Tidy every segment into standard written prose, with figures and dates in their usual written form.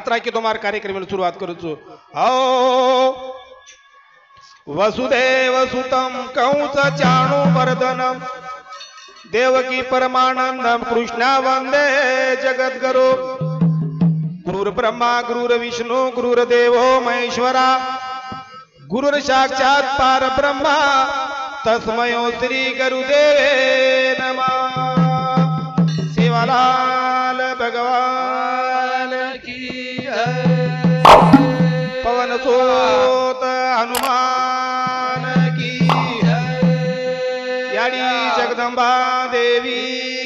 मात्र की तुम्हारा कार्यक्रम सुरुवात करू छु आओ वसुदेव सुतम कंस चाणूरमर्दनम देवकी परमानंदम कृष्णा वंदे जगद्गुरु गुरुर् ब्रह्मा गुरुर् विष्णु गुरुर्देवो महेश्वरा गुरुर् साक्षात परब्रह्मा तस्मै श्री गुरुदेवे नमः। सेवालाल भगवान की जय। पवन सुत हनुमान की जय। याडी जगदंबा देवी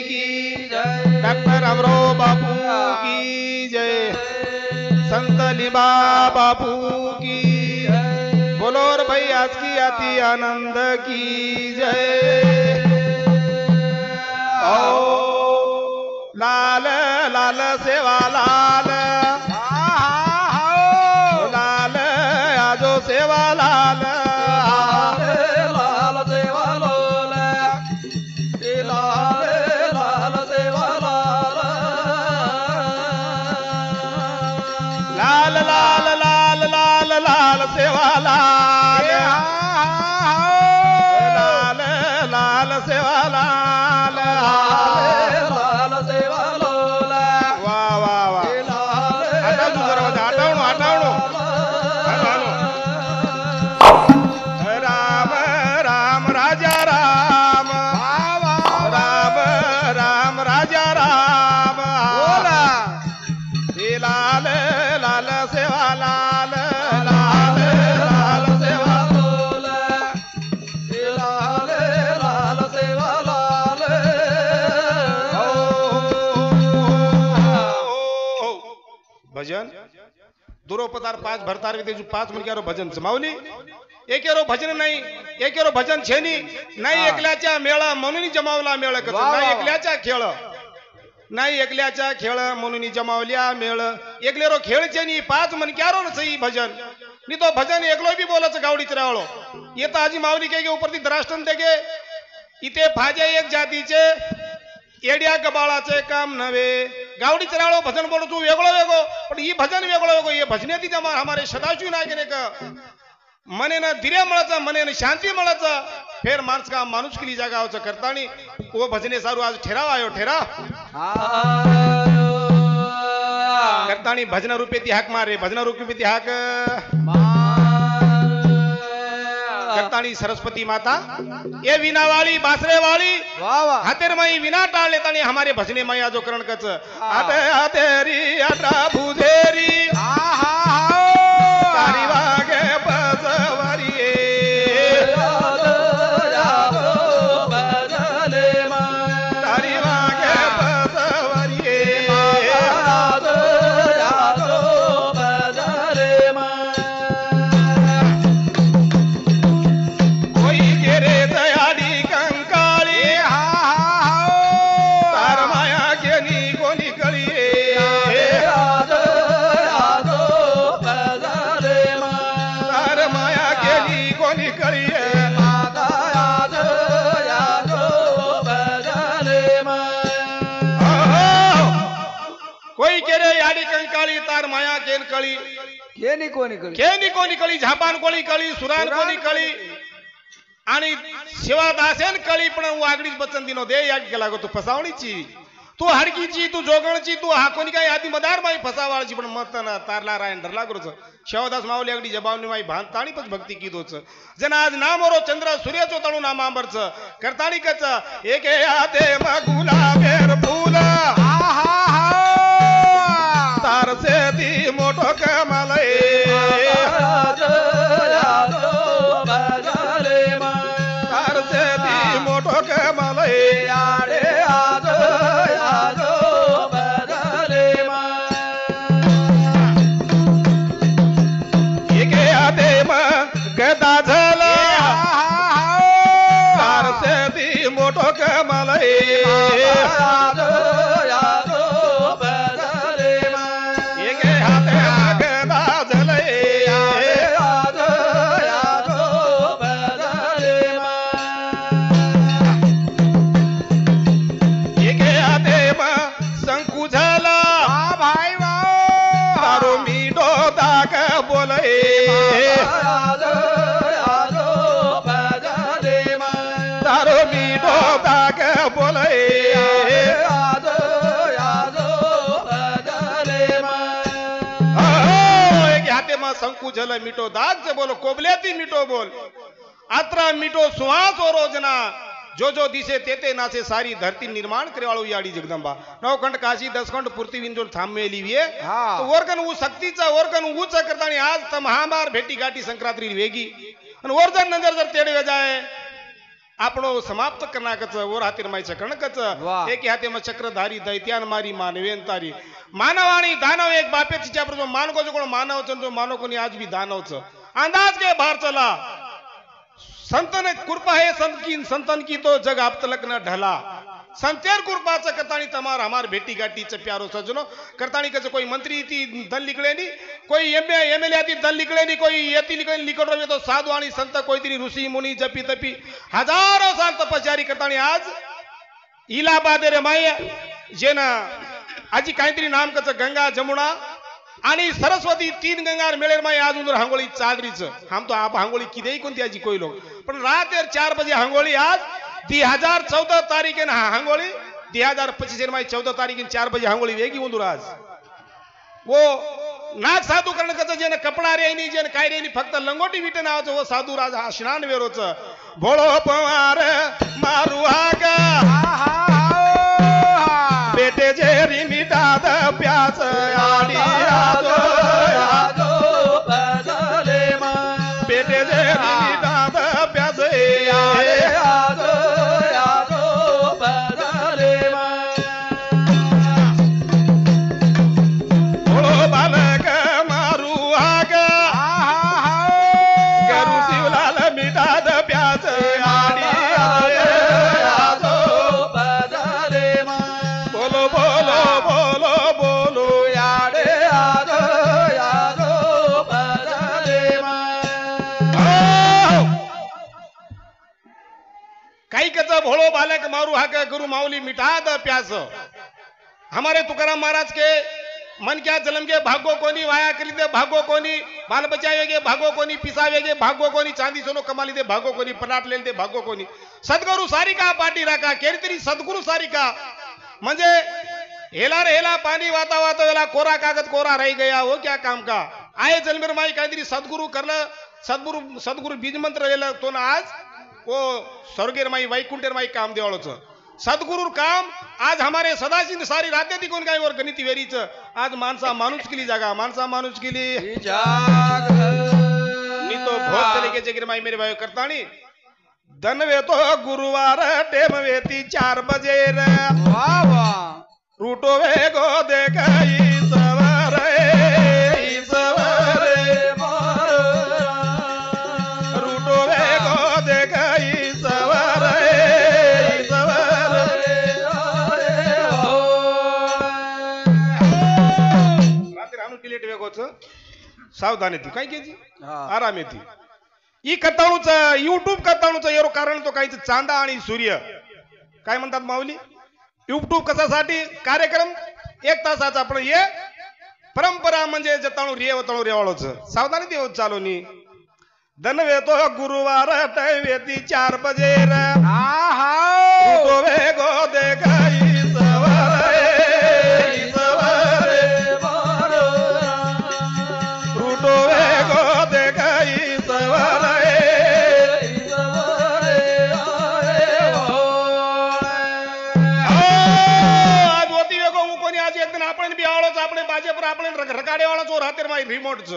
की जय। डॉक्टर अमरो बापू की जय। संत लिबा बापू की जय। बोलो और भाई आज की आती आनंद की जय। ओ लाल लाल सेवा लाल लाल आजो सेवा लाल लाल सेवा लाल लाल सेवा लाल लाल लाल लाल लाल लाल सेवा लाल लाल लाल सेवा लाल लाल सेवा लाल वाह वाह वाह राम राम राजा राम राम राम राजा राम हे लाल लाल सेवा लाल लाल लाल सेवा लाल हे लाल लाल सेवा लाल भजन दुरोपतार पाच भरतार विदेशू पाच मुलग्यारो भजन माऊली एकेरो भजन नाही एकेरो भजन छेनी नाही एकल्याच्या मेळा म्हणून जमावला मेळ नाही एकल्याच्या खेळ नाही एकल्याच्या खेळ म्हणून जमावल्या मेळ एकलेरो खेळ छेनी पाच मनक्यारो सही भजन नी तो भजन एकलो बी बोलच गावडीच रावळो येता आजी माऊली के ऊपर ती द्राष्टन देगे इथे भाजे एक जातीचे येड्या गबाळाचे काम नव्हे गावडी चराळो भजन बोलो तू वेगळो वेगो पण ही भजन वेगळो वेगो ये भजने ती जमा हमारे सदाशिव नायकने का मने ना धीरे मळाचा मने ना शांती मळाचा फेर माणस का माणूस केली जागावचं करतानी वो भजने सारू आज ठेराव आयो ठेरा करतानी भजन रूपे ती हाक मारे भजन रूपे ती हाक करतानी सरस्वती माता ये विना वाली बासरे वाली हातेर मई विना टाळ लेतानी हमारे भजने मैया जो करण कच आते आतेरी आटा भुजेरी तारी वागे बसवरी तारी वागे बसवरी केनी कोणी कळी झापान कोणी कळी सुरान कोणी कळी आणि शिवादासेन कळी पण वागडीच बचन दिनो दे याड केला गो तू फसावणीची तू हडकीची तू जोगणची तू हा कोणी काय आधी मदार माई फसावाळची पण मत ना तारला रायन धरला गुरुच शिवदास माऊली अगदी जबावनी माई भांताणी पण भक्ती कीदोच जन आज नामोरो चंद्र सूर्याचो तळू नामांबरच करताणी कच एक याते गुलाबेर फूल तारसे ती मोठो कमालय तारसे ती मोठो कमालय आडे आज एके आते गदा झाला तारसे ती मोठो कमालय बोले तारो मीठो दाग बोले एक हाथे में शंकु झल मीठो दाग से बोलो कोबल्याती मीठो बोल आत्रा मीठो सुहास और रोजना जो जो दिसे तेते नासे सारी धरती निर्माण करे वाळो याडी जगदंबा नवखंड काशी दसखंड पृथ्वी विंजोल थांबेली वे तो वरकन उ शक्तीचा वरकन उच करतानी आज तम महामार भेटी गाठी संक्रांती वेगी आणि वरजन नंतर जर तेडवे जाय आपणो समाप्त करनाकच वर हातीर माई चकणकच एक हाते म चक्रधारी दैत्यान मारी मानवेन तारी मानवाणी दानव एक बापे तिच्या प्रतो मानको जो कोण मानव जो मानो कोणी आज भी दानवच अंदाज के बाहर चला संतन कृपा है संतन की तो जग आप तलक न ढला संतेर कृपाच करतानी तमार हमार भेटी गाठी च प्यारो सजनो करतानी कच कोई मंत्री थी दल निकले नी कोई एमएलए थी दल निकले नी कोई येती निकल रहे तो साधु आणि संत कोई तरी ऋषि मुनी जपी तपी हजारों साल तपस्यारी करतानी आज इलाहाबाद रे माय जेना आजी काहीतरी नाम कच गंगा जमुना आणि सरस्वती तीन गंगार मेळेर माय आज उंदर हांगोळी चादरीच हम तो आप हांगोळी किदेही कोणती आजी कोई लोग पण रात 4 बजे हांगोळी आज 2014 तारीख है ना हांगोळी 2025 माय 14 तारीख 4 बजे हांगोळी वेगी उंदर आज वो नाग साधू करण कच जेने कपडा रे नी जेने काय रे नी फक्त लंगोटी विटे नावाचं वो साधू राज हा स्नान वेरोच भोळो पवार मारू हागा बेटे जेरी मिटाद प्यास आडी आजो आजो बदले मा बेटे जेरी मिटाद प्यास आडी आजो आजो बदले मा ओ बालक मारू आगा गरु शिवलाल मिटाद प्यास आडी आजो बदले मा बोलो बोलो बोलो बोलो याडे आजो याजो बदले मा काही कच भोळो बालक मारू हाक गुरु माऊली मिटा द प्यास हमारे तुकाराम महाराज के मन क्या जलम के भागो कोनी वाया करी दे भागो कोनी बाल बचावे गे भागो कोनी पिसावे गे भागो कोनी चांदी सोनो कमाली दे भागो कोनी पनाट ले दे भागो कोनी सद्गुरु सारिका पाटी राखा केरी सद्गुरु सारिका म्हणजे हेला रे हेला पानी वाता वाता वेला कोरा कागज कोरा रह गया वो क्या काम का आए जन्मेर माई काहीतरी सद्गुरु करलं सद्गुरु बीज मंत्र लेलं तो ना आज वो स्वर्गेर माई वैकुंठेर माई काम देवाळोच सद्गुरु काम आज हमारे सदाशिव सारी राते ती कोण काय वर गणिती वेरीच आज माणसा माणूस केली जागा माणसा माणूस केली जाग मी तो बहुत चले के जगिर माई मेरे भाई करतानी धनवे तो गुरुवार टेम वेती 4 बजे रे वाह वाह रूटो वे गो देखाई सवारे मोर रूटो वे गो देखाई सवारे रात्री आणून प्लेट वेगोच सावधान येते काय केजी आराम येते ई कथाणूच युट्यूब कथाणूच एरो कारण तो काहीच चांदा आणि सूर्य काय म्हणतात माऊली युट्यूब कशासाठी कार्यक्रम 1 तासाचा आपण ये परंपरा म्हणजे जताणू रेवाळोच सावधानी देव चालो नी धनवे तो गुरुवार टवेती 4 बजे रे आहा तो वे गो देखाई सवारे मोर रूटो वे गो देखाई सवारे रगाडे वाला जो हातेर माई रिमोट च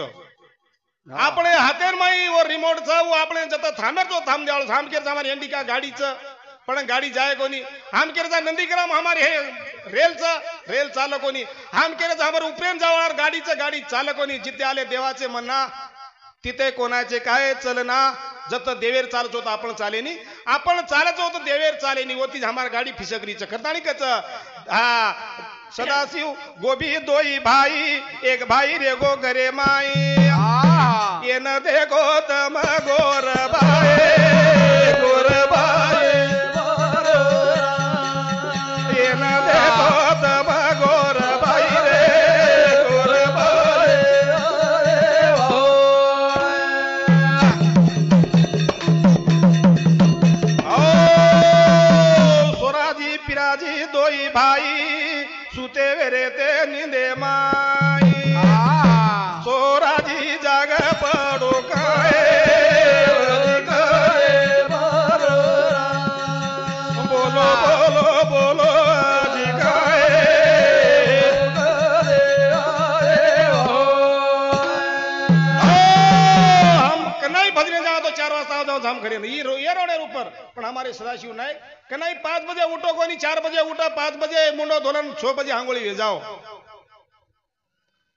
आपणे हातेर माई वो रिमोट च वो आपणे जत थांबेर तो थांब देवाळो थांब केर हमारी इंडिका गाडी च पण गाडी जाय कोनी हम केर जा नंदीग्राम हमारे रेल चालक कोनी हम केर जा हमारे उपरेन जावणार गाडी चालक कोनी जिथे आले देवाचे म्हणना तिथे कोणाचे काय चलना जत देवेर चालत होता आपण चालेनी आपण चालत होतो देवेर चालेनी होती हमार गाडी फिसकरी च करतानी कच हा सदाशिव गोभी दोई भाई एक भाई रे गो घरे माई ये न देखो तम गोर भाई ये न देखो तम गोर भाई रे गोर भाई काम करे ये रोडे ऊपर पण हमारे सदाशिव नहीं कि नहीं 5 बजे उठो कोनी 4 बजे उठो 5 बजे मुंडो धोलन 6 बजे आंगोळी वे जाओ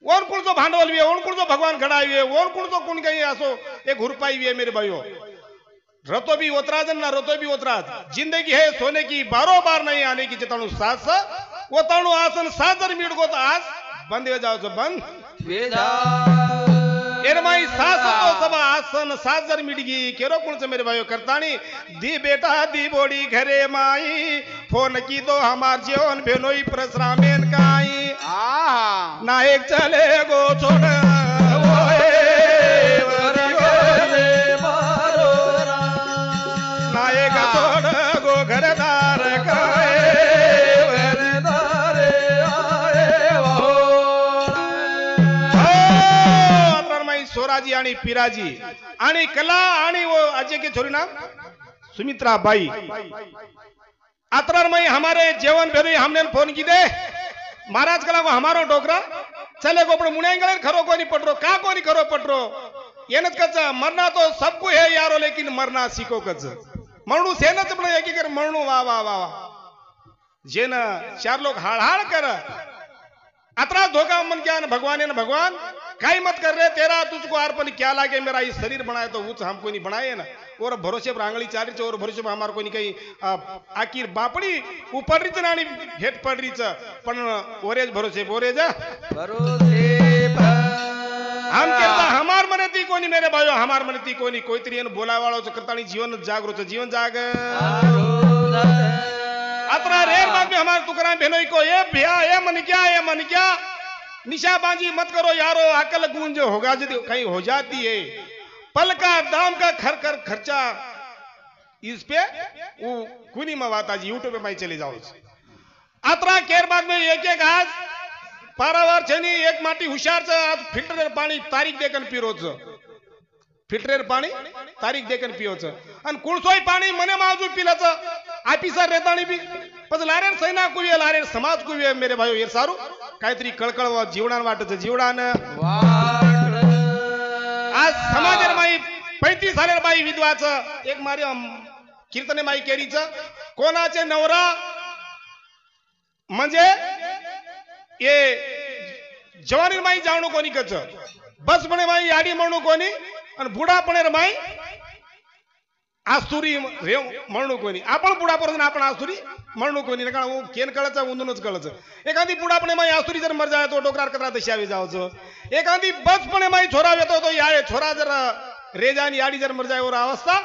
और कुण जो भांडवल वे और कुण जो भगवान घडावे और कुण जो कुण काही असो एक हुरपाई वे मेरे भाइयों रतो भी उतराज ना रतो भी उतराज जिंदगी है सोने की बारो बार नहीं आने की जताणु सास वो ताणु आसन साजर मीड को तो आज बंद हो जाओ बंद एरमाई सास तो सब आसन साजर मिटगी केरो कुण से मेरे भाइयों करतानी दी बेटा दी बोड़ी घरे माई फोन की तो हमार जीवन बेनोई प्रसरामेन काई ना एक चले गो छोड़ ना एक छोड़ गो घरदार सोराजी आणि पिराजी आणि कला आणि वो अजय के छोरी नाम सुमित्रा बाई अतरार में हमारे जेवन भेरी हमने फोन की दे महाराज कला को हमारो डोकरा चले को अपने मुनेंगले खरो को नहीं पटरो का को नहीं खरो पटरो येनच कच मरना तो सबको है यारो लेकिन मरना सीखो कच मरणू सेनच पण एक कर मरणू वा वा वा जेन चार लोग हाड़ कर अतरा धोखा मन क्या भगवान है भगवान काई मत कर रहे तेरा तुझको अर्पण क्या लागे मेरा ये शरीर बनाए तो वो हमको नहीं बनाए ना और भरोसे पर आंगली चाली और भरोसे पर हमारे को नहीं कहीं आखिर बापड़ी ऊपर रीच ना भेट पड़ रही पण ओरेज भरोसे हम कहता हमार मनती कोनी मेरे भाइयों हमार मनती कोनी कोई तरी बोला वालों करता नहीं जीवन जागरो जीवन जाग अतरा रेर बाद में हमारे तुकराम बहनों को ये भैया ये मन क्या निशाबाजी मत करो यारो अकल गूंज होगा यदि कहीं हो जाती है पल का दाम का खर्चा इस पे वो कुनी मवाता जी यूट्यूब पे मैं चले जाओ अतरा केर बाद में एक आज पारावार छेनी एक माटी हुशार आज फिल्टर पाणी तारीख देखन पिरोच फिल्टर पाणी तारीख देखन पियोच आणि कुळसोय पाणी मने माजू पिलाच ऑफिसर रेताणी बी पण लारेर सैना कुवे लारेर समाज कुवे मेरे भाइयों ये सारू काहीतरी कळकळ जीवनान वाटच जीवनान आज समाजर माई 35 सालेर बाई विधवाच एक मारी कीर्तने माई केरीच कोणाचे नवरा म्हणजे ये जवानी माई जाणू कोणी कच बस म्हणे माई याडी म्हणू कोणी आणि बुडापणे माई आसुरी रेव म्हणू कोणी आपण बुडापर्यंत आपण आसुरी म्हणू कोणी ना कारण केन कळचं उंदूनच कळचं एखादी बुडापणे माई आसुरी जर मर जाय तो डोकरार कचरा दशावी जावचं एखादी बसपणे माई छोरा येतो तो याळे छोरा जर रेजानी याडी जर मर जाय वर अवस्था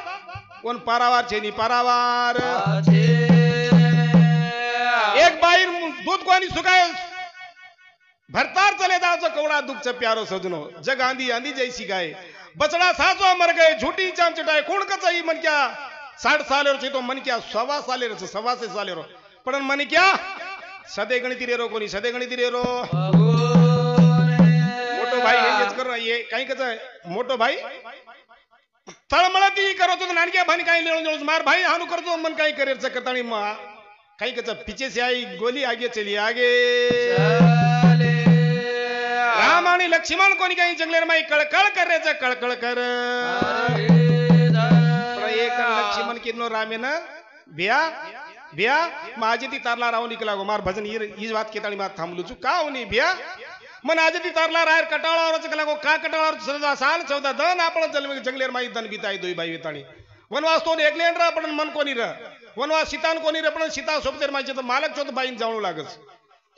कोण पारावार छेनी पारावार एक बाई दूध कोणी सुकाय भरतार चले जाओ कौड़ा दुख से प्यारो सजनो जग आंधी आंधी जैसी गाय बचड़ा सासो मर गए झूठी चाम चटाए कौन कचाई मन क्या 60 साल तो मन क्या 1.25 साल पण मन क्या सदे गणिती रे रो कोणी सदे गणिती रे रो मोटो भाई हेच कर ये काही कचा मोटो भाई तळमळती करतो नानक्या भानी काही लेळून मार भाई हानू करतो मन काही करेच करतानी काही कचा पीछे से आई गोली आगे चली आगे राम आणि लक्ष्मण कोणी काही जंगलेर माई कळकळ करायचं कळकळ कर एक लक्ष्मण किनो रामेन बिया बिया माझी ती तारला राहून निकला गो मार भजन ही बात केतानी बात थांबलू चु का होनी बिया मन आज ती तारला रायर कटाळावर कला गो का कटाळावर 14 साल 14 दन आपण जंगलेर माई दन बिताई दोई बाई वेताणी वनवास तो एकलेन रा पण मन कोणी र वनवास सीतान कोणी रे पण सीता सोबत माई तर मालक चोत बाईन जावणू लागस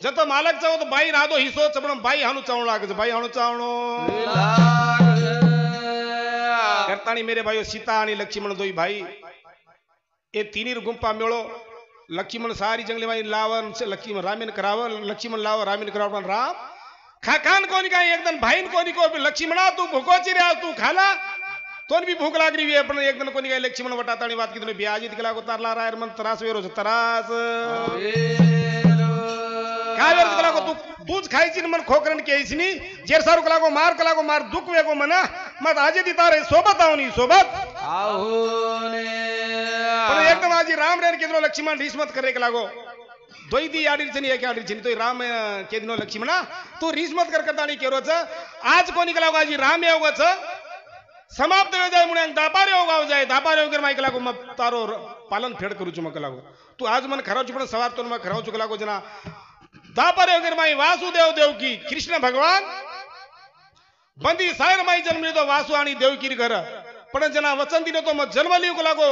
जत मालक चाव तो बाई राधो हिसो चपण बाई हाणू चावणू लागस बाई हाणू चावणू करतानी मेरे भाइयों सीता आणि लक्ष्मण दोई भाई ए तीनीर गुंपा मेळो लक्ष्मण सारी जंगले माई लावन लक्ष्मण रामेन करावं लक्ष्मण लाव रामेन करावं पण राम खाकान कोणी काय एकदम भाईन कोणी को लक्ष्मणा तू भुकोची रे तू खाला तोन भी भूक लाग रही है पण एकदम कोणी काय लक्ष्मण वटाताणी बात की ब्याजी तिकला को तारला रायर मन त्रास वेरोज त्रास काय वेर तिकला को तूच खायची मन खोकरन केसनी जेर सारू कला को मार दुख वेगो मना मत आजे ती तारे सोबत आवनी सोबत आवने पण एकदम आजी राम रेन केदरो लक्ष्मण रीस मत करे लागो दोई दी आडीर छनी एक आडीर छनी तो राम केदनो लक्ष्मणा तू रीस मत कर करतानी केरोच आज कोणी कला आजी राम येवगच समाप्त हो जाए मुळे दापारे हो गाव जाए दापारे वगैरे माहिती लागो मग तारो पालन फेड करू मग लागो तू आज मन खराव चुकण सवार तो मग खराव चुक लागो जना दापारे वगैरे माई वासुदेव देवकी कृष्ण भगवान बंदी सायर माई जन्म लिहितो वासु आणि देवकी घर पण जना वचन दिलो तो मग जन्म लिहू लागो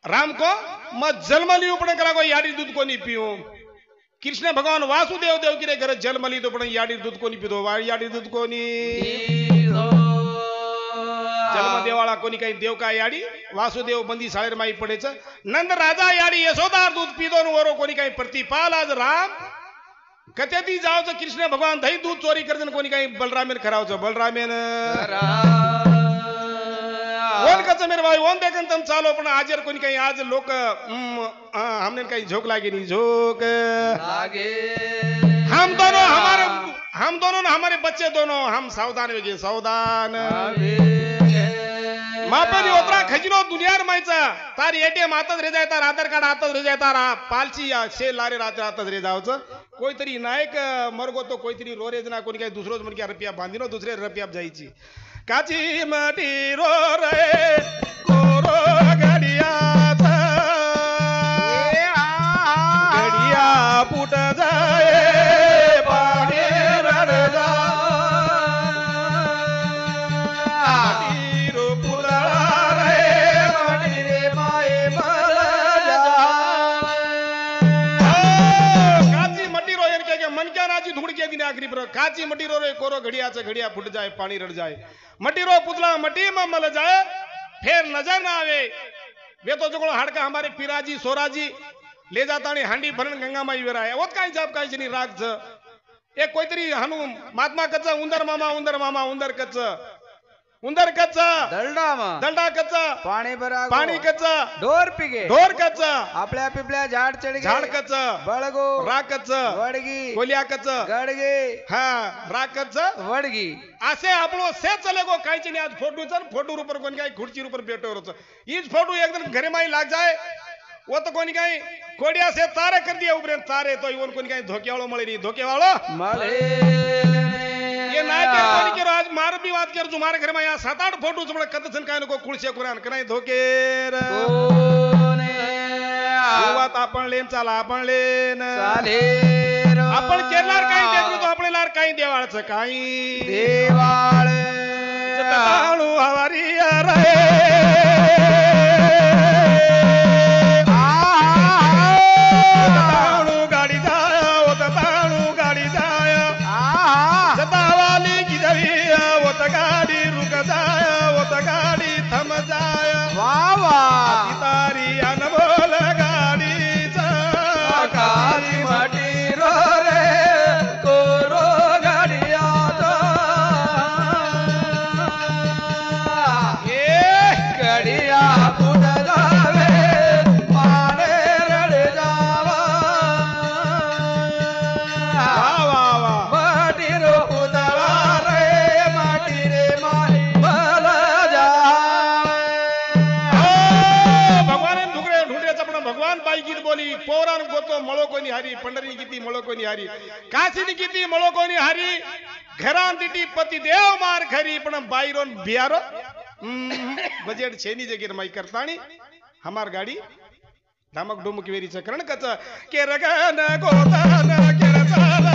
राम को मग जन्म लिहू पण लागो याडी दूध कोणी पिऊ कृष्ण भगवान वासुदेव देवकी रे घर जन्म लिहितो पण याडी दूध कोणी पितो याडी दूध कोणी जन्म देवाळा कोणी काही देव काय याडी वासुदेव बंदी साळेर माई पडेच नंद राजा याडी यशोदार दूध पिदोन वरो कोणी काही प्रतिपाल आज राम कत्याती जावचं कृष्ण भगवान दही दूध चोरी करते कोणी काही बलरामेन करावचं बलरामेन ओन कच मेरे भाई ओन देखन तम चालो पण आजर कोणी काही आज लोक हमने काही झोक लागे नहीं झोक लागे हम दोनों हमारे बच्चे दोनों हम सावधान वेगे सावधान मापेरी ओतरा खजिनो दुनियार मायचा तार एटीएम आताच रे जाय तार आधार कार्ड आताच रे जाय तार पालची शे लारे रात्र आताच रे जावचं कोईतरी नायक मरगो तो कोईतरी रोरेज ना कोणी काही दुसरोज म्हणजे रुपया बांधिनो दुसरे रुपया जायची काची माटी रो रे कोरो गडियात गडिया फुट जाए पाणी रड जा काची मटी रो रे कोरो घड़िया घड़िया फुट जाए पानी रड़ जाए मटी रो पुतला मटी में मल जाए फिर नजर ना आवे वे तो जो हाड़का हमारे पिराजी सोराजी ले जाता नहीं हांडी भरन गंगा माई वेरा है ओत काई जाप काई जनी राग छ एक कोई तरी हनु महात्मा कच्च उंदर मामा उंदर कच्च दलडा कच्च पाणी कच्च ढोर कच्च आपल्या पिपल्या झाड कच्च बळगो रा कच्च वडगी कोलिया कच्च गडगे हा रा कच्च वडगी असे आपलो से चले गो कायची नहीं आज फोटो चल फोटो ऊपर कोणी काही खुर्ची ऊपर बैठो रोच इज फोटो एक दिन घरे माई लाग जाए वो तो कोणी काही कोडिया से तारे कर दिया ऊपर तारे तो इवन कोणी काही धोके वालो मळे नहीं धोके वालो मळे ये नाय के कोणी के आज मार भी बात कर तुम्हारे घर में यहाँ 7-8 फोटो चमड़ा कत सन काय नको कुळशे कुरान कनाय धोकेर कोने बात आपण लेन चाला आपण लेन चालेर आपण केरलार काही देतो तो आपण लार काही देवाळचं काही देवाळ जटाळू हवारी रे हरी पंढरी किती मळो कोणी हरी काशीनी किती मळो कोणी हरी घरान तिटी पति देव मार खरी पण बाईरोन बियारो बजेट छेनी जगीर माई करतानी हमार गाडी धमक डुमक वेरी चक्रण कच के रगन गोतन के रचन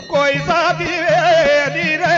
कोई साथी वे रे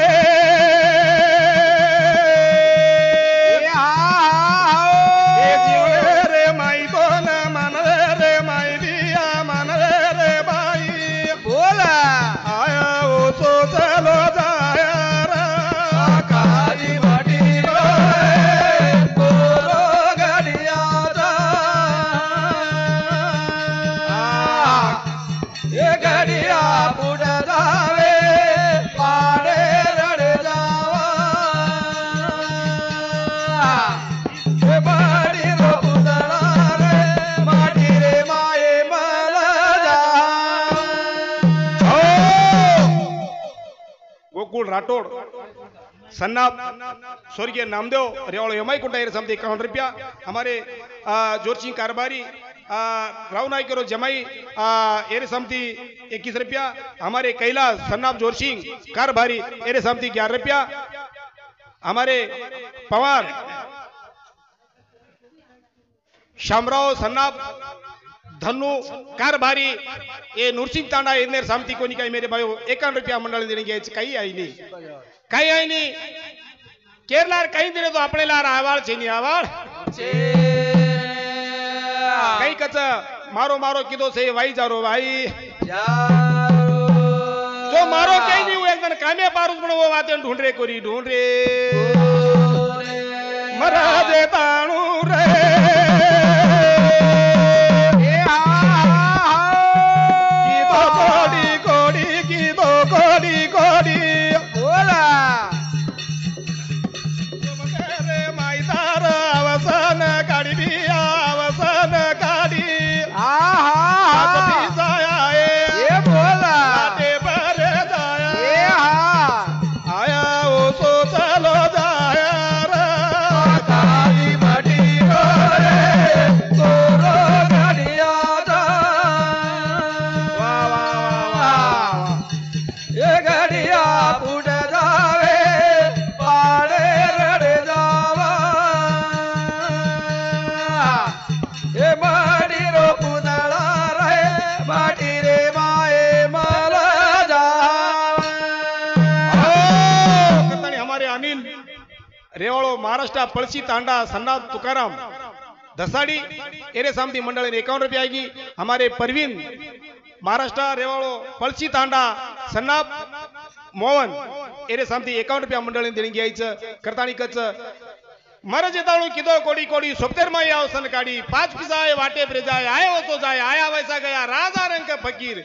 राठौड़ सन्नाब स्वर्गीय नामदेव रेवाड़ो एमआई कुटायर समझे 51 रुपया हमारे जोर सिंह कारबारी राव नाई करो जमाई एरे समती 21 रुपया। हमारे कैलाश सन्नाब जोरसिंह कारभारी एरे समती 11 रुपया। हमारे पवार शामराव सन्नाब धनु कारभारी ये नूरसिंह तांडा येनेर सामती कोणी काही मेरे भाई 51 रुपया मंडळ देणे घ्यायचे काही आहे नाही काही आहे नाही केरलार काही दिले तो आपले लार आवाळ छेनी आवाळ काही कच मारो मारो किदो से वाई जारो भाई जो मारो काही नहीं हुए एकदम कामे पारूस पण वो वाते ढूंढ रे कोरी ढूंढ रे महाराज ताणू रे रेवाड़ो महाराष्ट्र पळशी तांडा सन्नाब तुकाराम दसाड़ी एरे सामती मंडल 51 रुपया आएगी। हमारे परवीन महाराष्ट्र रेवाड़ो पळशी तांडा सन्नाब मोहन एरे सामती 51 रुपया मंडल देणी घ्यायचं करतानी कच मरज येताळू किदो कोडी कोडी सोपतेर माई आवसन काडी 5 पिजाए वाटे प्रेजाए आए हो तो जाए आया वैसा गया राजा रंग फकीर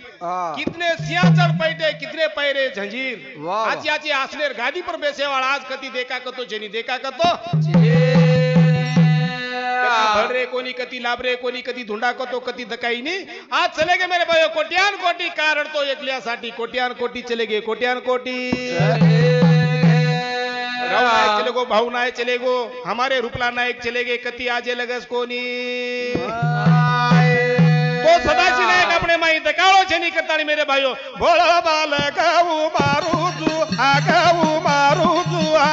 कितने सियाचल पैटे कितने पैरे झंझीर आज याची आसलेर गादी पर बेसे वाला आज कती देखा कतो जेनी देखा कतो भड़रे कोनी कती लाभरे कोनी कती धुंडा कतो कती दकाई नी आज चले गए मेरे भाइयों कोट्यान कोटी कारण तो एकल्यासाठी कोट्यान कोटी चले गए कोट्यान कोटी राव नायक चले गो भाऊ नायक चले गो हमारे रूपला नायक चले गए कती आजे लगस कोनी तो सदाची नायक अपने माई दकाळो छेनी करतानी मेरे भाइयों भोळा बाल गाऊ मारू जू हा गाऊ मारू जू हा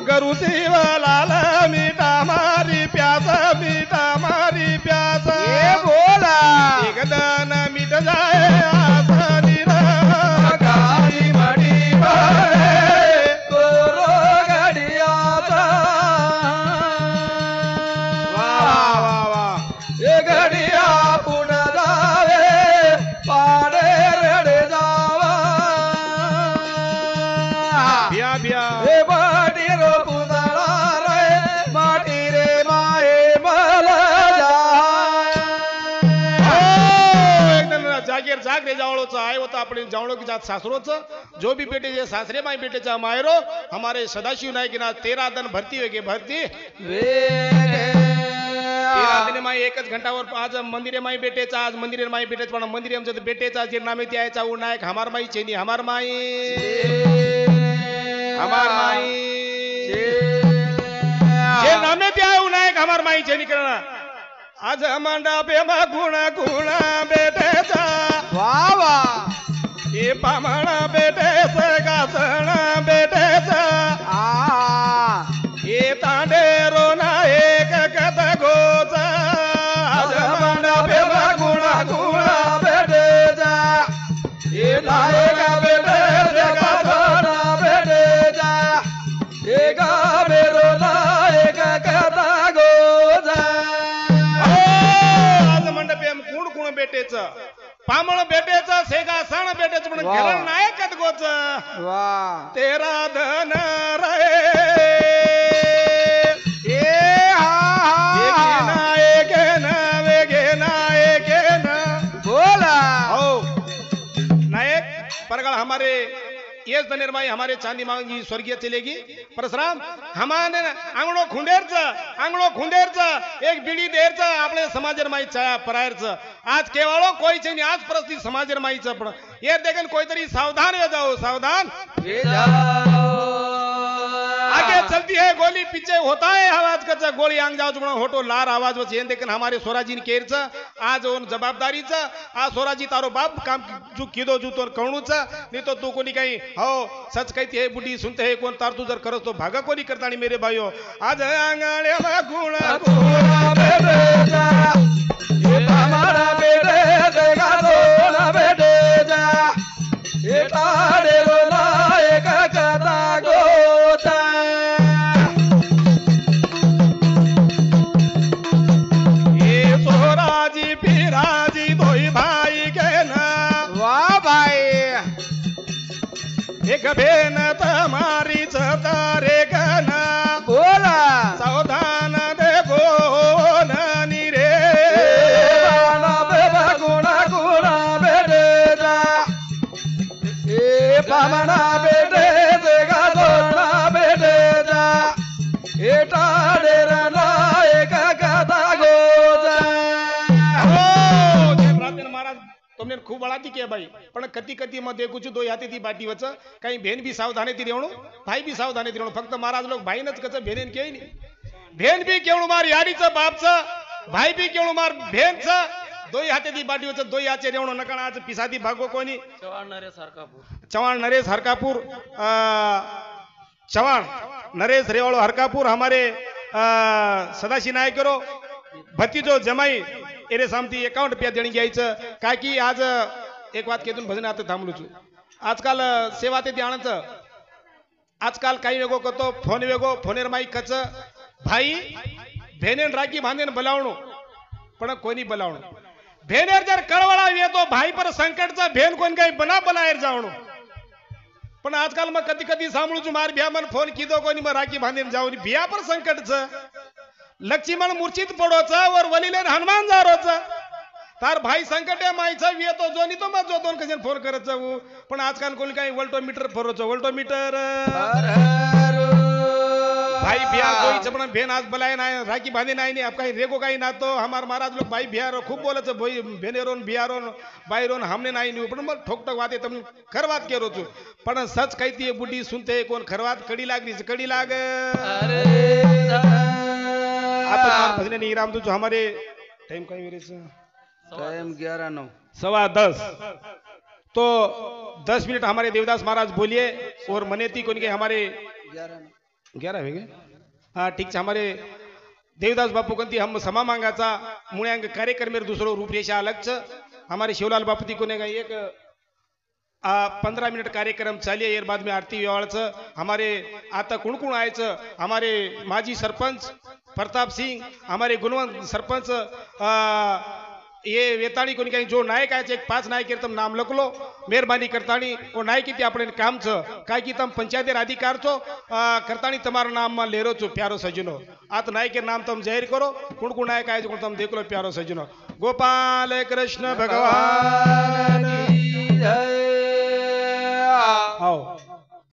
गरु शिवलाल मीठा मारी प्यास ये बोला एकदन मिट जाए आसनी जागरे जावळोच आहे होता आपण जावळो की जात सासरोच जो भी बेटे जे सासरे माई बेटे चा मायरो हमारे सदाशिव नायक ना 13 दिन भर्ती होगे भर्ती 13 दिन माई एकच घंटावर आज मंदिरे माई बेटेचा आज मंदिरे माई बेटेचा पण मंदिरे आमचं बेटेचा जे नामे ते यायचा उ नायक हमार माई चेनी हमार माई जे नामे ते आहे उ नायक हमार माई चेनी करना आज मांडा बेमा गुणा गुणा बेटेचा वाह वाह ये पामणा बेटेचा गासणा बेटेचा ये तांडेरो ना एक कथ गोचा आज मांडा बेमा गुणा गुणा बेटेचा ये नायक बेटेचा गासणा बेटेचा ये गाबेरो ना एक कथ बेटेच पामण बेटेच सेगा सण बेटेच पण घरण नायकत गोच वाह तेरा धन रे ए हा बोला हो नायक परगल हमारे येस धनेरमाई हमारे चांदी मांगी स्वर्गीय चलेगी परशुराम हमारे आंगणो खुंडेरच एक बीड़ी देरच आपले समाजर माई छाया परायरच आज केवाळो कोई छेनी आज परिस्थिती समाजर माईच पण ये देखन कोई तरी सावधान हो जाओ सावधान ये जाओ आगे चलती है गोली पीछे होता है आवाज कच्चा गोली आंग जाओ जुमणा होटो लार आवाज वच येन देखन हमारे सोराजी ने केरच आज ओन जबाबदारीच आ सोराजी तारो बाप काम जू किदो जू तो कणूच नहीं तो तू कोणी काही हो सच कहती है बुढ़ी सुनते है कोण तार तू जर करस तो भागा कोणी करतानी मेरे भाइयों आज आंगळ्याला गुणा गुणा बेटा ये हमारा बेटे देगा तो ना बेटे जा ये तारे रोला एक कथा गोता ये सोराजी पिराजी दोई भाई के ना वाह भाई एक बेन तमारी चतारे गना बोला सावधान देखो नानी रे ना बेटा गुना गुना बेटे जा ये पामना बेटे देगा तो ना बेटे जा ये तारे रोला एक कथा गोता हो जय प्रार्थना महाराज तुमने खूप बळाती के बाई पण कती कती मध्ये कुछ दो याते ती बाटी वच काही भेन भी सावधाने ती रेवणू भाई भी सावधाने ती रेवणू फक्त महाराज लोक भाईनच कच भेनेन के नाही भेन भी केवणू मार याडीचं बापचं भाई भी केवणू मार भेनचं दोई हाते ती बाटी वच दोई हाचे रेवणू नकाणा आज पिसादी भागो कोणी चव्हाण नरेश हरकापूर चव्हाण नरेश रेवाड़ो हरकापुर हमारे सदाशी नायकरो भतीजो जमाई एरे सामती 51 रुपया देणी घ्यायचं काय की आज एक वात केतून भजन आता थांबलो छू आजकाल सेवा ते ध्यानाचं आजकाल काही वेगो करतो फोन वेगो फोनेर माई कच भाई भेनेन राखी बांधेन बोलावणो पण कोणी बोलावणो भेनेर जर कळवळा येतो भाई पर संकटचा भेन कोण काही बना बनायर जावणो पण आजकाल मग कधी कधी सांभळूच मार भ्या मन फोन किदो कोणी मग राखी बांधेन जाऊन भिया पर संकटच लक्ष्मण मूर्छित पडोच वर वलीले हनुमान जारोच तार भाई संकट माईचा येतो जोनी तो मग जो दोन कजन फोन करत जाऊ पण आजकाल कोणी काही वोल्टो मीटर फोरच वोल्टो मीटर भाई बिया कोई चपना भेन आज बलाय ना राखी बांधे नाही अब काही रेगो काही ना तो हमार महाराज लोग भाई बिहार खूप बोलच भाई भेनेरोन बिहारोन बाईरोन हमने नाही न्यू पण मग ठोक ठोक वाते तुम खरवात केरो छु पण सच काही ती बुड्डी सुनते कोण खरवात कडी लागली कडी लाग आता भजने नहीं राम तुझ हमारे टाइम काही वेरेच टाइम 11:09 10:15 तो 10 मिनट हमारे देवदास महाराज बोलिए और मनेती कोन के हमारे 11 हो गए हाँ ठीक है हमारे देवदास बापू कंती हम समा मांगाचा मुळ्यांग कार्यक्रम दुसरो रूपरेषा अलग हमारे शिवलाल बापू को ने एक 15 मिनट कार्यक्रम चालिए एर बाद में आरती व्यवहार हमारे आता कुण आयचं हमारे माजी सरपंच प्रताप सिंह हमारे गुणवंत सरपंच ये वेताणी कोणी काही जो नायक आहे एक 5 नायक तम नाम लखलो मेहरबानी करतानी वो नायक किती આપણે કામ છે કાઈ કી તમ પંચાયતેર અધિકાર છો કરતાની તમારું નામ માં લેરો છો પ્યારો સજનો આ તો નાયક નામ તમ જાહેર કરો કોણ કોણ નાયક આય તમ દેખ લો પ્યારો સજનો ગોપાલ કૃષ્ણ ભગવાન કી જય आओ